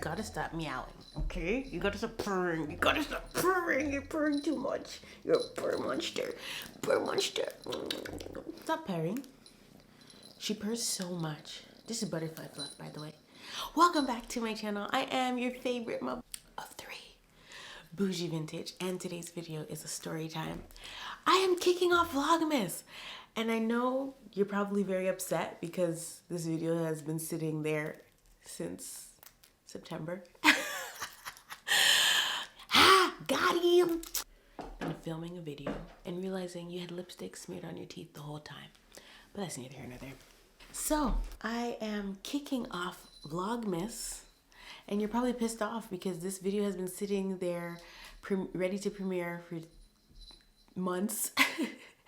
Gotta stop meowing, okay? You gotta stop purring. You gotta stop purring. You're purring too much. You're a purr monster. Purr monster. Stop purring. She purrs so much. This is Butterfly Fluff, by the way. Welcome back to my channel. I am your favorite mom of three, Bougie Vintage, and today's video is a story time. I am kicking off Vlogmas, and I know you're probably very upset because this video has been sitting there since September. Got him! I'm filming a video and realizing you had lipstick smeared on your teeth the whole time. But that's neither here nor there. So, I am kicking off Vlogmas, and you're probably pissed off because this video has been sitting there ready to premiere for months.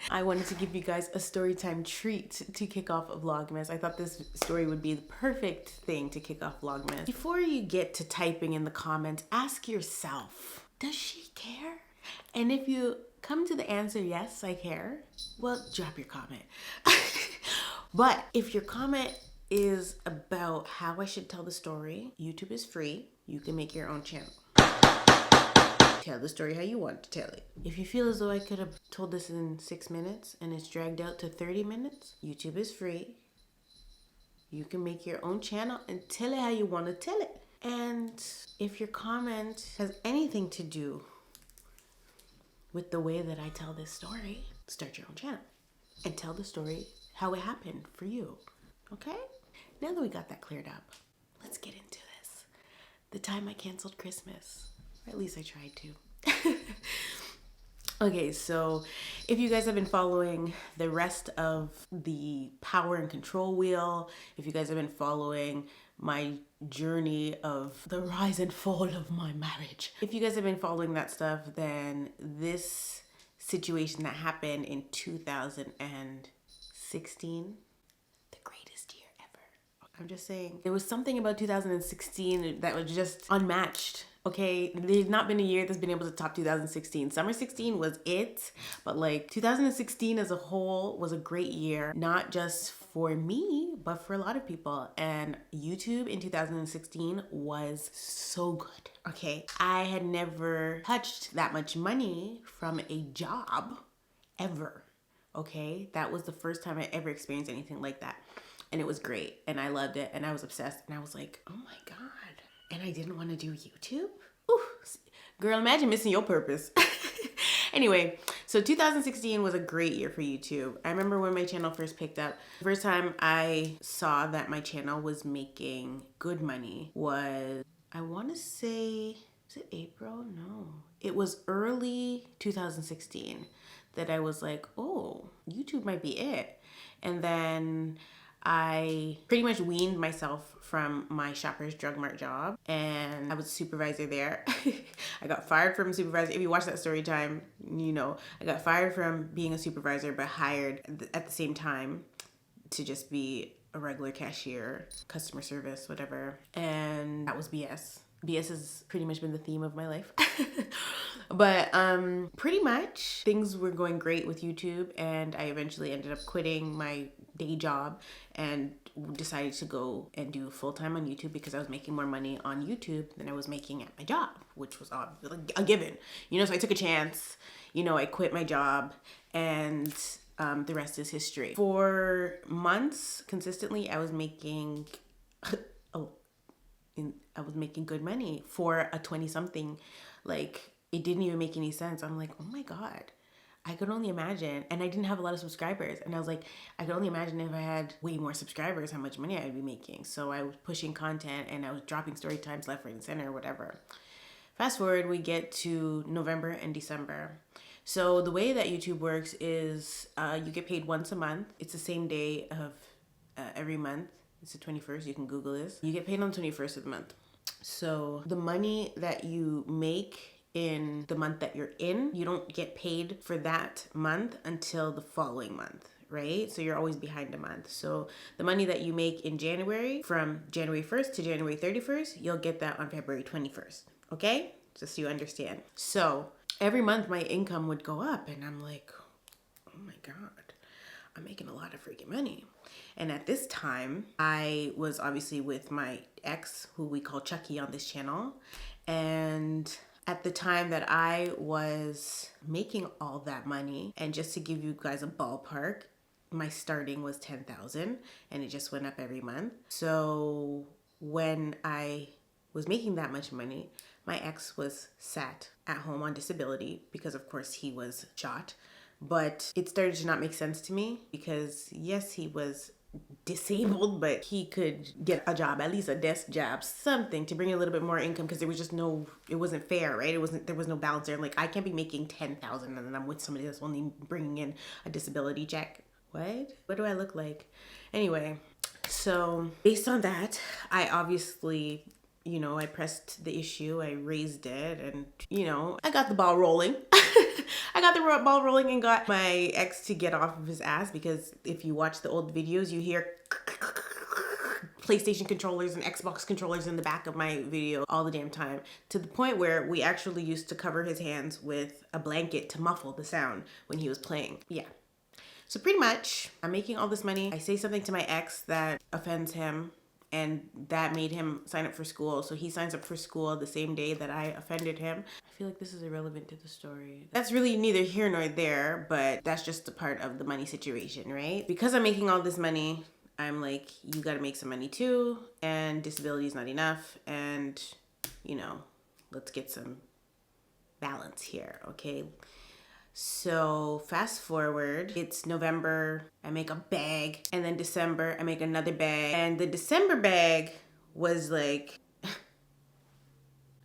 I wanted to give you guys a storytime treat to kick off a Vlogmas. I thought this story would be the perfect thing to kick off Vlogmas. Before you get to typing in the comments, ask yourself, does she care? And if you come to the answer, yes, I care, well, drop your comment. But if your comment is about how I should tell the story, YouTube is free. You can make your own channel. Tell the story how you want to tell it. If you feel as though I could have told this in 6 minutes and it's dragged out to 30 minutes, YouTube is free. You can make your own channel and tell it how you want to tell it. And if your comment has anything to do with the way that I tell this story, start your own channel and tell the story how it happened for you. Okay? Now that we got that cleared up, let's get into this. The time I canceled Christmas. Or at least I tried to. Okay, so if you guys have been following the rest of the power and control wheel, if you guys have been following my journey of the rise and fall of my marriage, if you guys have been following that stuff, then this situation that happened in 2016, the greatest year ever. I'm just saying, there was something about 2016 that was just unmatched. Okay, there's not been a year that's been able to top 2016. Summer 16 was it, but like 2016 as a whole was a great year, not just for me, but for a lot of people. And YouTube in 2016 was so good. Okay, I had never touched that much money from a job ever. Okay, that was the first time I ever experienced anything like that. And it was great, and I loved it, and I was obsessed, and I was like, oh my God. And I didn't want to do YouTube? Ooh, girl, imagine missing your purpose. Anyway, so 2016 was a great year for YouTube. I remember when my channel first picked up. The first time I saw that my channel was making good money was, I want to say, was it April? No. It was early 2016 that I was like, oh, YouTube might be it. And then I pretty much weaned myself from my Shoppers Drug Mart job, and I was a supervisor there. I got fired from supervisor. If you watch that story time, you know, I got fired from being a supervisor, but hired at the same time to just be a regular cashier, customer service, whatever. And that was BS. BS has pretty much been the theme of my life. But pretty much things were going great with YouTube, and I eventually ended up quitting my day job and decided to go and do full-time on YouTube because I was making more money on YouTube than I was making at my job, which was a given. You know, so I took a chance. You know, I quit my job, and the rest is history. For months, consistently, I was making I was making good money for a 20-something. Like, it didn't even make any sense. I'm like, oh my God, I could only imagine. And I didn't have a lot of subscribers. And I was like, I could only imagine if I had way more subscribers, how much money I would be making. So I was pushing content and I was dropping story times left, right, and center, whatever. Fast forward, we get to November and December. So the way that YouTube works is you get paid once a month. It's the same day of every month. It's the 21st. You can Google this. You get paid on the 21st of the month. So the money that you make in the month that you're in, you don't get paid for that month until the following month, right? So you're always behind a month. So the money that you make in January, from January 1st to January 31st, you'll get that on February 21st, okay? Just so you understand. So every month my income would go up, and I'm like, oh my God. I'm making a lot of freaking money. And at this time, I was obviously with my ex, who we call Chucky on this channel. And at the time that I was making all that money, and just to give you guys a ballpark, my starting was 10,000 and it just went up every month. So when I was making that much money, my ex was sat at home on disability because of course he was shot. But it started to not make sense to me because yes, he was disabled, but he could get a job, at least a desk job, something to bring a little bit more income, because there was just no, it wasn't fair, right? There was no balance there. Like, I can't be making 10,000 and then I'm with somebody that's only bringing in a disability check. What do I look like? Anyway, so based on that, I obviously, I pressed the issue, I raised it, and, I got the ball rolling. I got the ball rolling and got my ex to get off of his ass, because if you watch the old videos, you hear PlayStation controllers and Xbox controllers in the back of my video all the damn time, to the point where we actually used to cover his hands with a blanket to muffle the sound when he was playing. Yeah. So pretty much, I'm making all this money. I say something to my ex that offends him, and that made him sign up for school. So he signs up for school the same day that I offended him. I feel like this is irrelevant to the story. That's really neither here nor there, but that's just a part of the money situation, right? Because I'm making all this money, I'm like, you gotta make some money too, and disability is not enough, and, let's get some balance here, okay? So fast forward, it's November, I make a bag, and then December, I make another bag, and the December bag was like,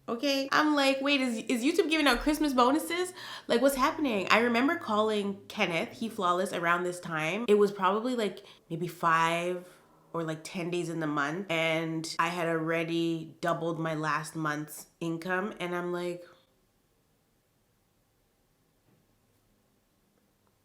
okay, I'm like, wait, is YouTube giving out Christmas bonuses? Like, what's happening? I remember calling Kenneth, He Flawless, around this time. It was probably like maybe 5 or like 10 days in the month, and I had already doubled my last month's income, and I'm like,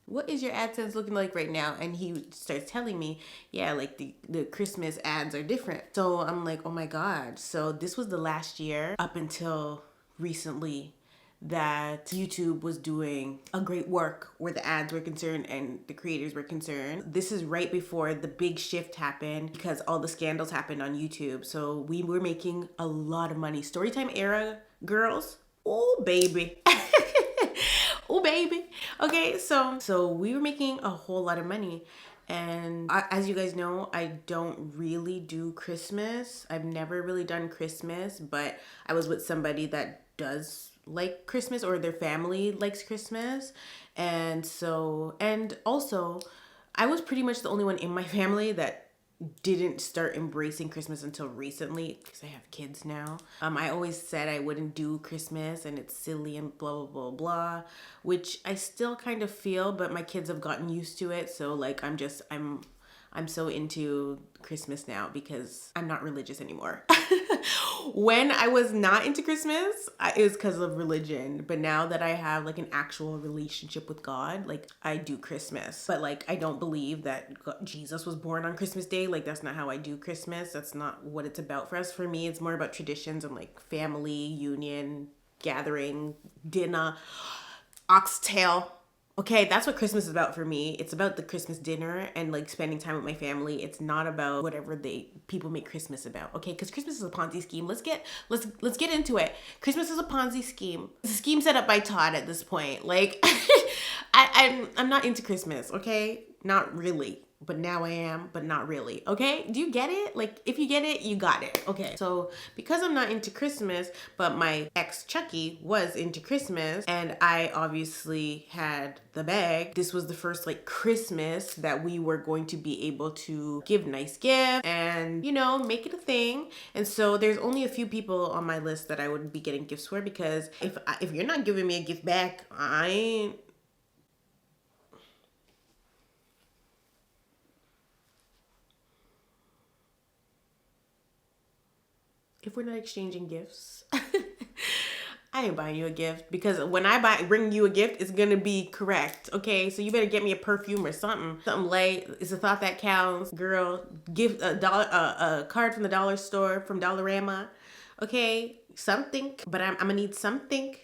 what is your AdSense looking like right now? And he starts telling me, yeah, like the Christmas ads are different. So I'm like, oh my God. So this was the last year up until recently that YouTube was doing a great work where the ads were concerned and the creators were concerned. This is right before the big shift happened because all the scandals happened on YouTube. So we were making a lot of money. Storytime era girls, oh baby. Oh baby. Okay, so we were making a whole lot of money, and as you guys know, I don't really do Christmas. I've never really done Christmas, but I was with somebody that does like Christmas, or their family likes Christmas, and also I was pretty much the only one in my family that didn't start embracing Christmas until recently, because I have kids now. I always said I wouldn't do Christmas and it's silly and blah, blah, blah, blah, which I still kind of feel, but my kids have gotten used to it. So like, I'm so into Christmas now because I'm not religious anymore. When I was not into Christmas, it was because of religion. But now that I have like an actual relationship with God, like I do Christmas. But like, I don't believe that Jesus was born on Christmas Day. Like, that's not how I do Christmas. That's not what it's about for us. For me, it's more about traditions and like family, union, gathering, dinner, oxtail. Okay, that's what Christmas is about for me. It's about the Christmas dinner and like spending time with my family. It's not about whatever people make Christmas about. Okay, because Christmas is a Ponzi scheme. Let's get into it. Christmas is a Ponzi scheme. It's a scheme set up by Todd at this point. Like, I'm not into Christmas. Okay, not really. But now I am, but not really. Okay, do you get it? Like, if you get it, you got it. Okay, so because I'm not into Christmas, but my ex Chucky was into Christmas, and I obviously had the bag, this was the first like Christmas that we were going to be able to give nice gifts and, make it a thing. And so there's only a few people on my list that I would be getting gifts for, because if you're not giving me a gift back, I ain't. If we're not exchanging gifts, I ain't buying you a gift, because when I bring you a gift, it's gonna be correct. Okay, so you better get me a perfume or something light. It's a thought that counts, girl. Give a card from the dollar store, from Dollarama. Okay, something, but I'm gonna need something.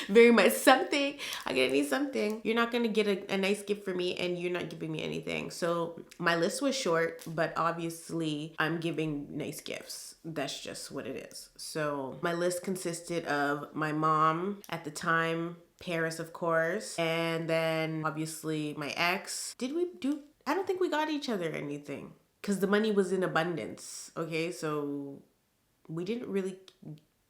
very much something. I'm gonna need something. You're not gonna get a nice gift for me and you're not giving me anything. So my list was short, but obviously I'm giving nice gifts. That's just what it is. So my list consisted of my mom at the time, Paris, of course, and then obviously my ex. I don't think we got each other anything because the money was in abundance. Okay, so we didn't really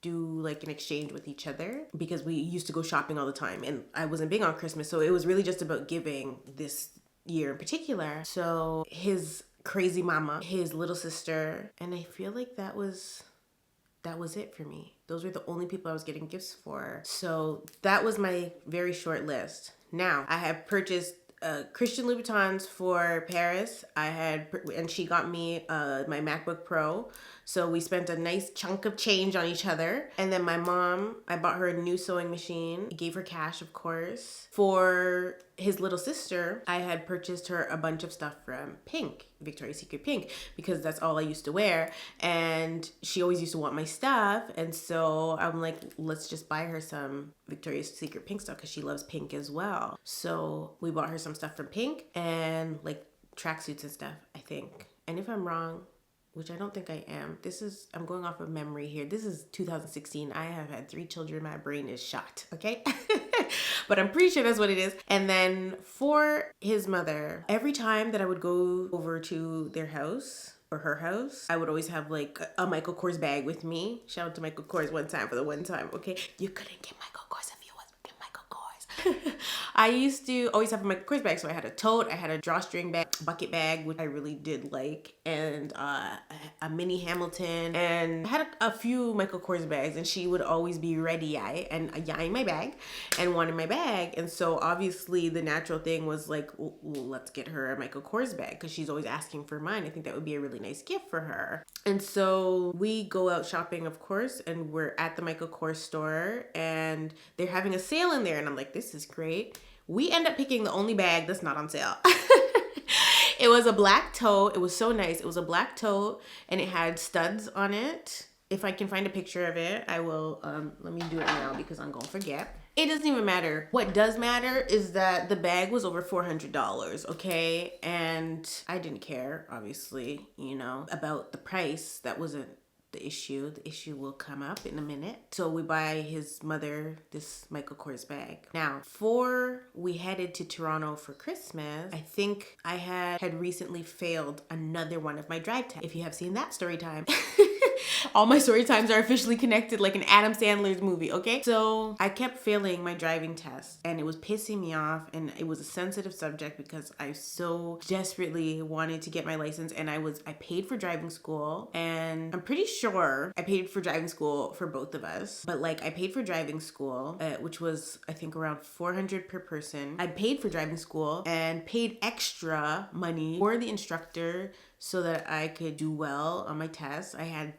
do like an exchange with each other because we used to go shopping all the time and I wasn't big on Christmas. So it was really just about giving this year in particular. So his crazy mama, his little sister, and I feel like that was it for me. Those were the only people I was getting gifts for. So that was my very short list. Now I have purchased Christian Louboutins for Paris. And she got me my MacBook Pro. So we spent a nice chunk of change on each other. And then my mom, I bought her a new sewing machine. Gave her cash, of course. For his little sister, I had purchased her a bunch of stuff from Pink, Victoria's Secret Pink, because that's all I used to wear. And she always used to want my stuff. And so I'm like, let's just buy her some Victoria's Secret Pink stuff because she loves pink as well. So we bought her some stuff from Pink and like tracksuits and stuff, I think. And if I'm wrong, which I don't think I am. I'm going off of memory here. This is 2016. I have had 3 children. My brain is shot, okay? But I'm pretty sure that's what it is. And then for his mother, every time that I would go over to their house or her house, I would always have like a Michael Kors bag with me. Shout out to Michael Kors one time, okay? You couldn't get Michael Kors if you wasn't Michael Kors. I used to always have a Michael Kors bag. So I had a tote, I had a drawstring bag, bucket bag, which I really did like, and a mini Hamilton, and I had a few Michael Kors bags, and she would always be ready in my bag and one in my bag. And so obviously the natural thing was like, well, let's get her a Michael Kors bag because she's always asking for mine. I think that would be a really nice gift for her. And so we go out shopping, of course, and we're at the Michael Kors store and they're having a sale in there. And I'm like, this is great. We end up picking the only bag that's not on sale. It was a black tote. It was so nice. It was a black tote and it had studs on it. If I can find a picture of it, I will. Let me do it now because I'm gonna forget. It doesn't even matter. What does matter is that the bag was over $400, okay? And I didn't care, obviously, about the price. That wasn't the issue. The issue will come up in a minute. So we buy his mother this Michael Kors bag. Now, before we headed to Toronto for Christmas, I think I had recently failed another one of my drive tests. If you have seen that story time. All my story times are officially connected like an Adam Sandler's movie, okay? So I kept failing my driving test and it was pissing me off, and it was a sensitive subject because I so desperately wanted to get my license, and I paid for driving school, and I'm pretty sure I paid for driving school for both of us, but like I paid for driving school, which was I think around $400 per person. I paid for driving school and paid extra money for the instructor so that I could do well on my tests.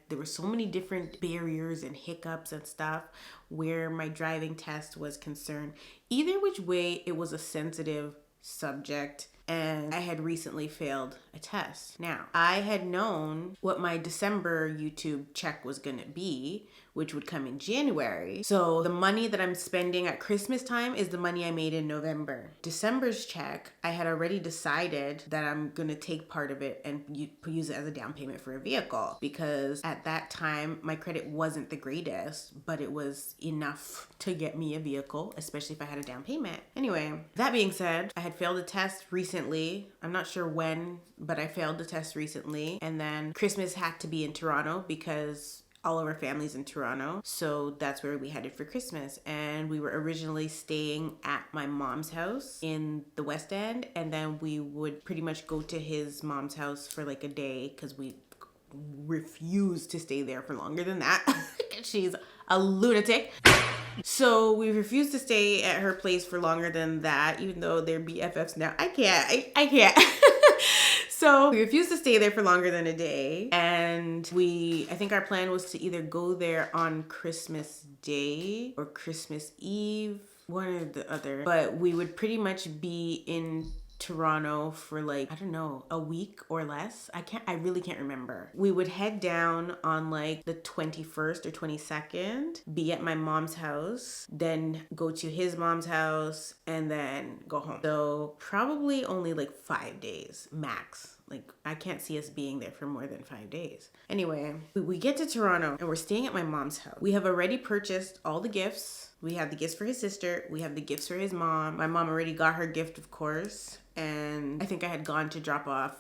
There were so many different barriers and hiccups and stuff where my driving test was concerned. Either which way, it was a sensitive subject, and I had recently failed a test. Now, I had known what my December YouTube check was gonna be, which would come in January. So the money that I'm spending at Christmas time is the money I made in November. December's check, I had already decided that I'm gonna take part of it and use it as a down payment for a vehicle, because at that time my credit wasn't the greatest, but it was enough to get me a vehicle, especially if I had a down payment. Anyway, that being said, I had failed a test recently. I'm not sure when, but I failed the test recently. And then Christmas had to be in Toronto because all of our family's in Toronto. So that's where we headed for Christmas. And we were originally staying at my mom's house in the West End. And then we would pretty much go to his mom's house for like a day because we refused to stay there for longer than that. She's a lunatic. So we refused to stay at her place for longer than that, even though they're BFFs now. I can't. So we refused to stay there for longer than a day. And I think our plan was to either go there on Christmas Day or Christmas Eve, one or the other. But we would pretty much be in Toronto for like, I don't know, a week or less. I really can't remember. We would head down on like the 21st or 22nd, be at my mom's house, then go to his mom's house, and then go home. So probably only like 5 days max. Like, I can't see us being there for more than 5 days. Anyway, we get to Toronto and we're staying at my mom's house. We have already purchased all the gifts. We have the gifts for his sister. We have the gifts for his mom. My mom already got her gift, of course. And I think I had gone to drop off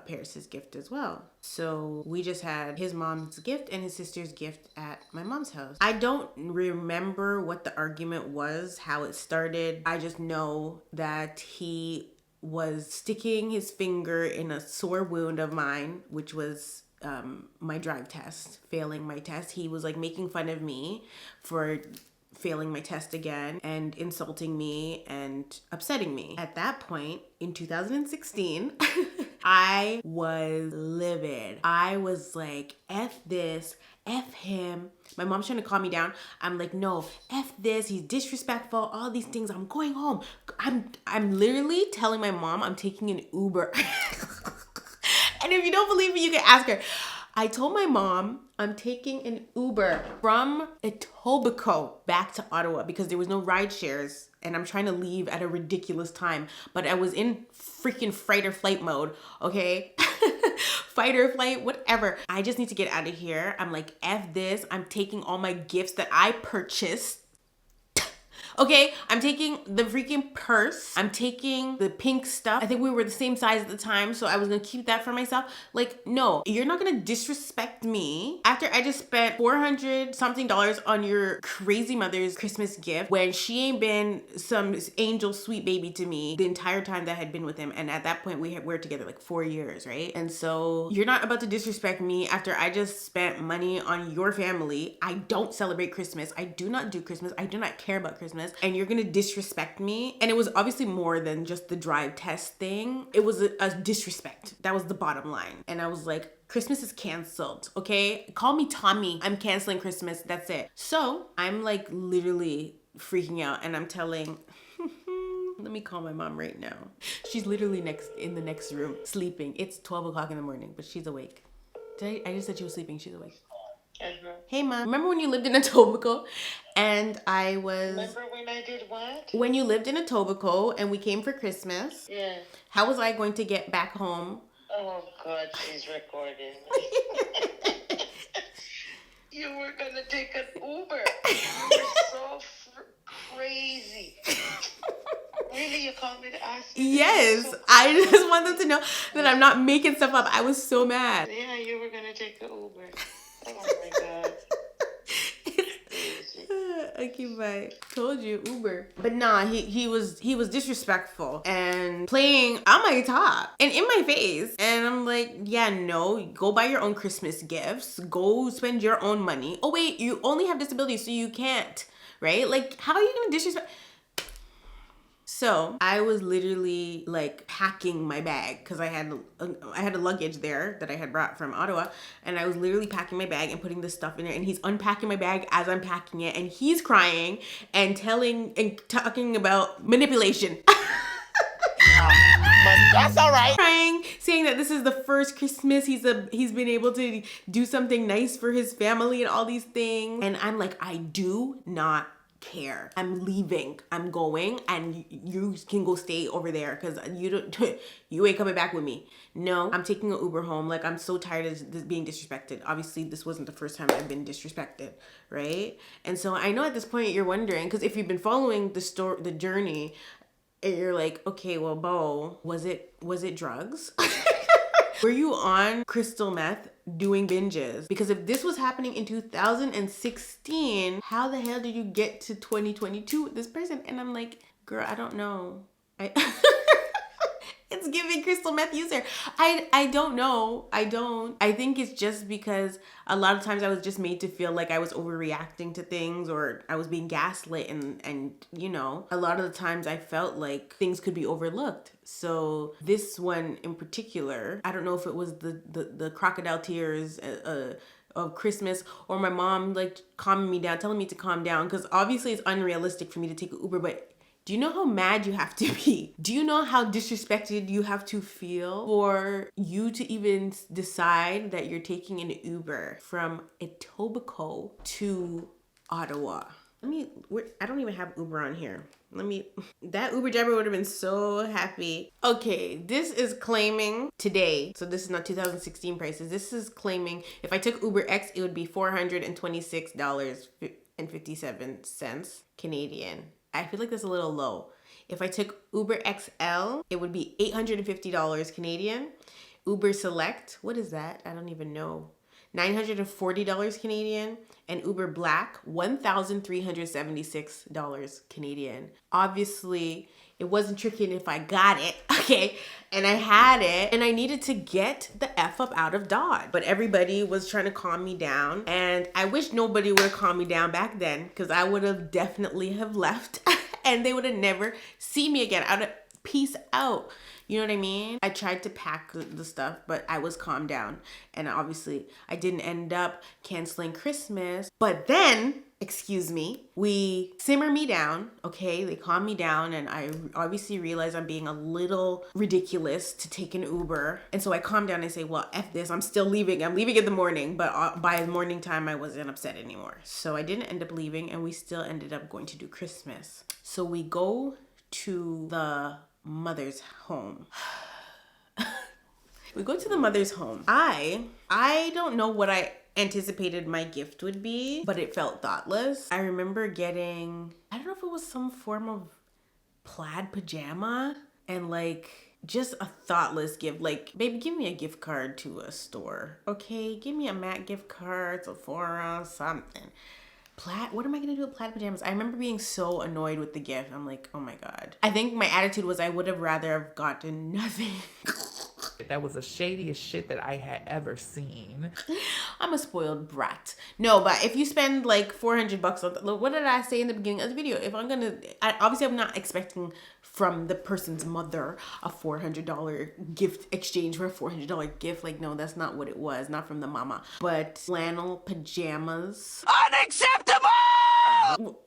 Paris's gift as well. So we just had his mom's gift and his sister's gift at my mom's house. I don't remember what the argument was, how it started. I just know that he was sticking his finger in a sore wound of mine, which was my drive test, failing my test. He was like making fun of me for failing my test again and insulting me and upsetting me. At that point in 2016, I was livid. I was like, F this, F him. My mom's trying to calm me down. I'm like, no, F this, he's disrespectful, all these things. I'm going home. I'm literally telling my mom I'm taking an Uber. And if you don't believe me, you can ask her. I told my mom I'm taking an Uber from Etobicoke back to Ottawa because there was no ride shares and I'm trying to leave at a ridiculous time. But I was in freaking fight or flight mode, okay? Fight or flight, whatever. I just need to get out of here. I'm like, F this. I'm taking all my gifts that I purchased. Okay, I'm taking the freaking purse. I'm taking the pink stuff. I think we were the same size at the time, so I was gonna keep that for myself. Like, no, you're not gonna disrespect me after I just spent $400 something on your crazy mother's Christmas gift when she ain't been some angel sweet baby to me the entire time that I had been with him. And at that point, we were together like 4 years, right? And so you're not about to disrespect me after I just spent money on your family. I don't celebrate Christmas. I do not do Christmas. I do not care about Christmas. And you're gonna disrespect me. And it was obviously more than just the drive test thing. It was a disrespect. That was the bottom line. And I was like, Christmas is canceled, okay? Call me Tommy. I'm canceling Christmas. That's it. So I'm like literally freaking out and I'm telling, let me call my mom right now. She's literally in the next room sleeping. It's 12 o'clock in the morning, but she's awake. I just said she was sleeping. She's awake. Uh-huh. Hey, Mom. Remember when you lived in Etobicoke and I was... Remember when I did what? When you lived in Etobicoke and we came for Christmas. Yeah. How was I going to get back home? Oh, God, she's recording. You were going to take an Uber. You were so crazy. Really, you called me to ask me? Yes. So I just wanted to know that I'm not making stuff up. I was so mad. Yeah, you were going to take the Uber. Oh my God. Okay, bye. Told you, Uber. But nah, he was disrespectful and playing on my top and in my face. And I'm like, yeah, no, go buy your own Christmas gifts. Go spend your own money. Oh wait, you only have disability, so you can't, right? Like, how are you gonna disrespect? So I was literally like packing my bag because I had a luggage there that I had brought from Ottawa, and I was literally packing my bag and putting this stuff in there, and he's unpacking my bag as I'm packing it, and he's crying and talking about manipulation. That's all right. Crying, saying that this is the first Christmas he's been able to do something nice for his family and all these things, and I'm like, I do not care. I'm leaving. I'm going, and you can go stay over there because you ain't coming back with me. No, I'm taking an Uber home. Like, I'm so tired of this being disrespected. Obviously, this wasn't the first time I've been disrespected, right? And so I know at this point you're wondering, because if you've been following the journey, you're like, okay, well, Bo, was it drugs? Were you on crystal meth doing binges? Because if this was happening in 2016, how the hell did you get to 2022 with this person? And I'm like, girl, I don't know. It's giving crystal meth user. I don't know. I think it's just because a lot of times I was just made to feel like I was overreacting to things, or I was being gaslit, and you know, a lot of the times I felt like things could be overlooked. So this one in particular, I don't know if it was the crocodile tears of Christmas, or my mom like calming me down, telling me to calm down, because obviously it's unrealistic for me to take an Uber, but Do you know how mad you have to be? Do you know how disrespected you have to feel for you to even decide that you're taking an Uber from Etobicoke to Ottawa? I don't even have Uber on here. That Uber driver would have been so happy. Okay, this is claiming today. So this is not 2016 prices. This is claiming if I took Uber X, it would be $426.57 Canadian. I feel like that's a little low. If I took Uber XL, it would be $850 Canadian. Uber Select, what is that? I don't even know. $940 Canadian, and Uber Black, $1,376 Canadian. Obviously, it wasn't tricking if I got it, okay? And I had it, and I needed to get the F up out of Dodge. But everybody was trying to calm me down, and I wish nobody would have calmed me down back then, because I would have definitely have left, and they would have never seen me again. I would have peace out. You know what I mean? I tried to pack the stuff, but I was calmed down. And obviously, I didn't end up canceling Christmas. But then, excuse me, we simmer me down, okay? They calm me down, and I obviously realize I'm being a little ridiculous to take an Uber. And so I calm down and say, well, F this, I'm still leaving. I'm leaving in the morning, but by the morning time, I wasn't upset anymore. So I didn't end up leaving, and we still ended up going to do Christmas. So we go to the mother's home. We go to the mother's home. I don't know what I anticipated my gift would be, but it felt thoughtless. I remember getting, I don't know if it was some form of plaid pajama and like just a thoughtless gift. Like, baby, give me a gift card to a store, okay? Give me a MAC gift card, Sephora, something. Plaid, what am I gonna do with plaid pajamas? I remember being so annoyed with the gift. I'm like, oh my God. I think my attitude was I would have rather have gotten nothing. That was the shadiest shit that I had ever seen. I'm a spoiled brat. No, but if you spend like $400 on, what did I say in the beginning of the video? If I'm gonna, obviously I'm not expecting from the person's mother a $400 gift exchange for a $400 gift. Like, no, that's not what it was. Not from the mama. But flannel pajamas. Unacceptable!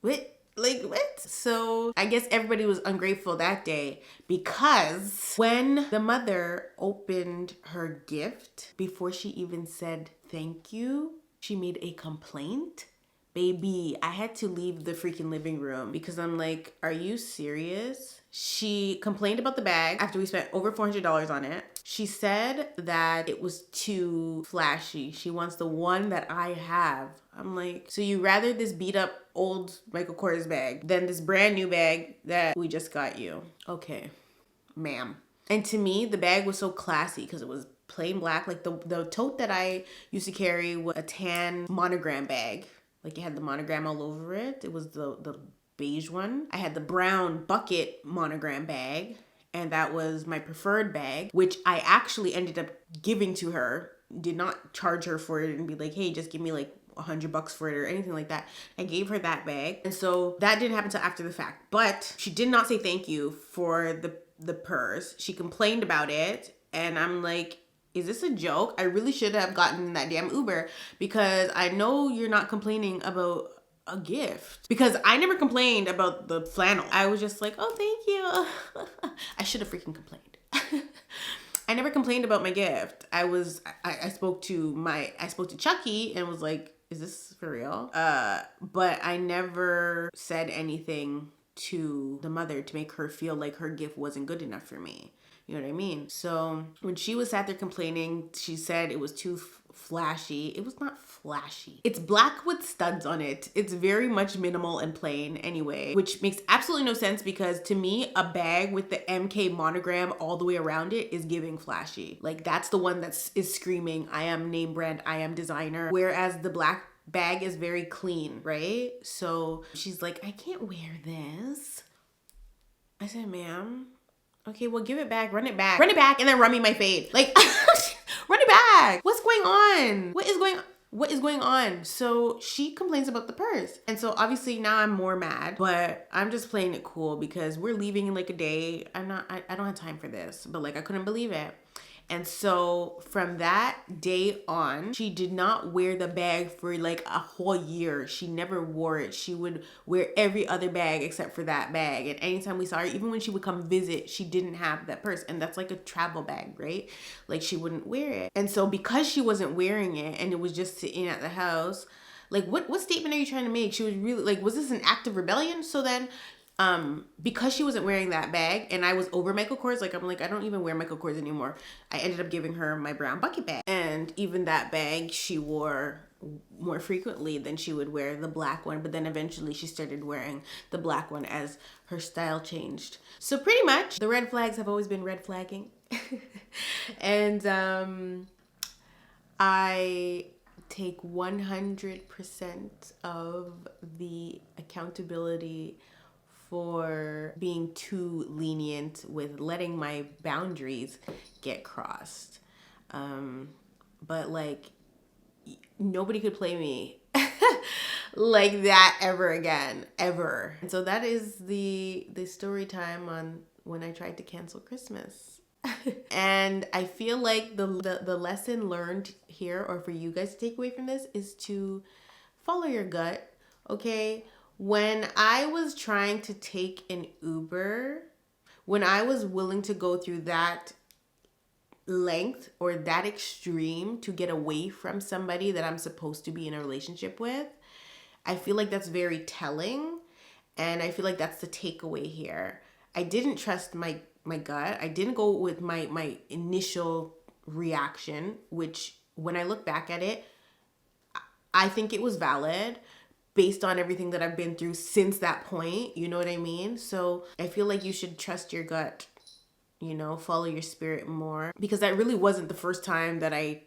What? Like, what? So I guess everybody was ungrateful that day because when the mother opened her gift, before she even said thank you, she made a complaint. Baby, I had to leave the freaking living room because I'm like, are you serious? She complained about the bag after we spent over $400 on it. She said that it was too flashy. She wants the one that I have. I'm like, so you rather this beat up old Michael Kors bag than this brand new bag that we just got you? Okay, ma'am. And to me, the bag was so classy because it was plain black. Like the tote that I used to carry was a tan monogram bag. Like it had the monogram all over it. It was the beige one. I had the brown bucket monogram bag, and that was my preferred bag, which I actually ended up giving to her. Did not charge her for it and be like, hey, just give me like $100 for it or anything like that. I gave her that bag. And so that didn't happen until after the fact. But she did not say thank you for the purse. She complained about it. And I'm like, is this a joke? I really should have gotten that damn Uber because I know you're not complaining about a gift. Because I never complained about the flannel. I was just like, oh, thank you. I should have freaking complained. I never complained about my gift. I spoke to Chucky and was like, is this for real? But I never said anything to the mother to make her feel like her gift wasn't good enough for me. You know what I mean? So when she was sat there complaining, she said it was too flashy. It was not flashy. It's black with studs on it. It's very much minimal and plain anyway, which makes absolutely no sense because to me, a bag with the MK monogram all the way around it is giving flashy. Like that's the one that is screaming, I am name brand, I am designer. Whereas the black bag is very clean, right? So she's like, I can't wear this. I said, ma'am, okay, well, give it back, run it back, and then run me my fade. Like, run it back. What's going on? What is going on? So she complains about the purse. And so obviously now I'm more mad, but I'm just playing it cool because we're leaving in like a day. I don't have time for this, but like I couldn't believe it. And so from that day on, she did not wear the bag for like a whole year. She never wore it. She would wear every other bag except for that bag. And anytime we saw her, even when she would come visit, she didn't have that purse. And that's like a travel bag, right? Like she wouldn't wear it. And so because she wasn't wearing it and it was just sitting at the house, like what statement are you trying to make? She was really like, was this an act of rebellion? So then because she wasn't wearing that bag and I was over Michael Kors, like I'm like, I don't even wear Michael Kors anymore. I ended up giving her my brown bucket bag. And even that bag she wore more frequently than she would wear the black one. But then eventually she started wearing the black one as her style changed. So pretty much the red flags have always been red flagging. And I take 100% of the accountability for being too lenient with letting my boundaries get crossed. But like nobody could play me like that ever again, ever. And so that is the story time on when I tried to cancel Christmas. And I feel like the lesson learned here, or for you guys to take away from this, is to follow your gut, okay? When I was trying to take an Uber, when I was willing to go through that length or that extreme to get away from somebody that I'm supposed to be in a relationship with, I feel like that's very telling. And I feel like that's the takeaway here. I didn't trust my gut. I didn't go with my initial reaction, which when I look back at it, I think it was valid based on everything that I've been through since that point. You know what I mean? So I feel like you should trust your gut, you know, follow your spirit more, because that really wasn't the first time that I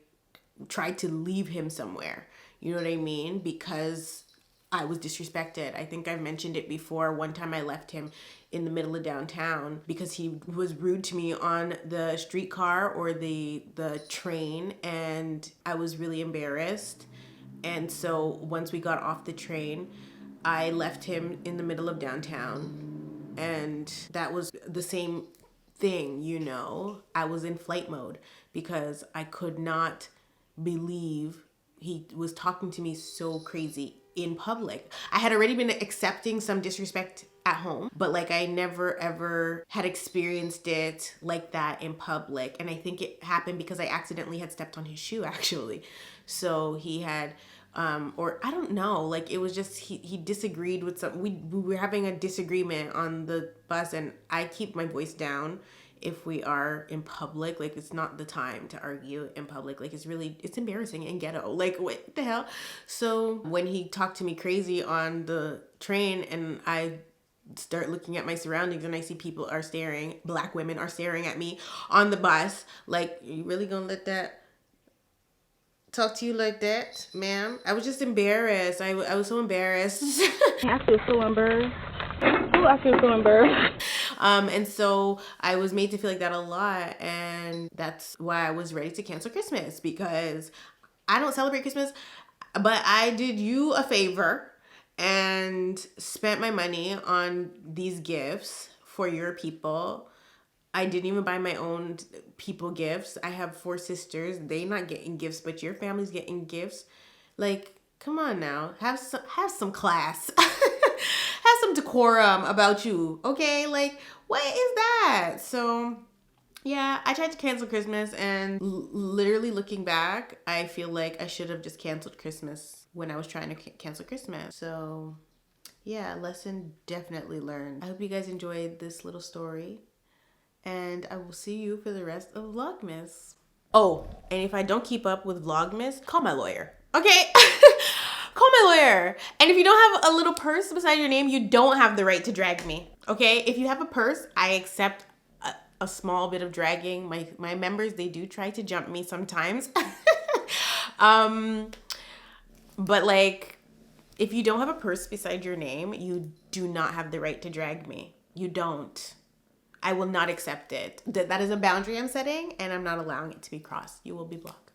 tried to leave him somewhere. You know what I mean? Because I was disrespected. I think I've mentioned it before. One time I left him in the middle of downtown because he was rude to me on the streetcar or the train, and I was really embarrassed. And so once we got off the train, I left him in the middle of downtown, and that was the same thing, you know. I was in flight mode because I could not believe he was talking to me so crazy in public. I had already been accepting some disrespect at home, but like I never ever had experienced it like that in public. And I think it happened because I accidentally had stepped on his shoe, actually. So he had or I don't know, like it was just he disagreed with some, we were having a disagreement on the bus, and I keep my voice down if we are in public. Like it's not the time to argue in public. Like it's embarrassing and ghetto. Like what the hell? So when he talked to me crazy on the train and I start looking at my surroundings and I see people are staring, black women are staring at me on the bus, like, you really gonna let that talk to you like that, ma'am? I was just embarrassed. I was so embarrassed. I feel so embarrassed. Oh, I feel so embarrassed. And so I was made to feel like that a lot, and that's why I was ready to cancel Christmas, because I don't celebrate Christmas, but I did you a favor and spent my money on these gifts for your people. I didn't even buy my own people gifts. I have 4 sisters. They not getting gifts, but your family's getting gifts. Like, come on now. Have some class. Have some decorum about you, okay? Like, what is that? So, yeah, I tried to cancel Christmas, and literally looking back, I feel like I should have just canceled Christmas when I was trying to cancel Christmas. So, yeah, lesson definitely learned. I hope you guys enjoyed this little story, and I will see you for the rest of Vlogmas. Oh, and if I don't keep up with Vlogmas, call my lawyer, okay? Call my lawyer. And if you don't have a little purse beside your name, you don't have the right to drag me, okay? If you have a purse, I accept a small bit of dragging. My members, they do try to jump me sometimes. But like, if you don't have a purse beside your name, you do not have the right to drag me. You don't. I will not accept it. That is a boundary I'm setting, and I'm not allowing it to be crossed. You will be blocked.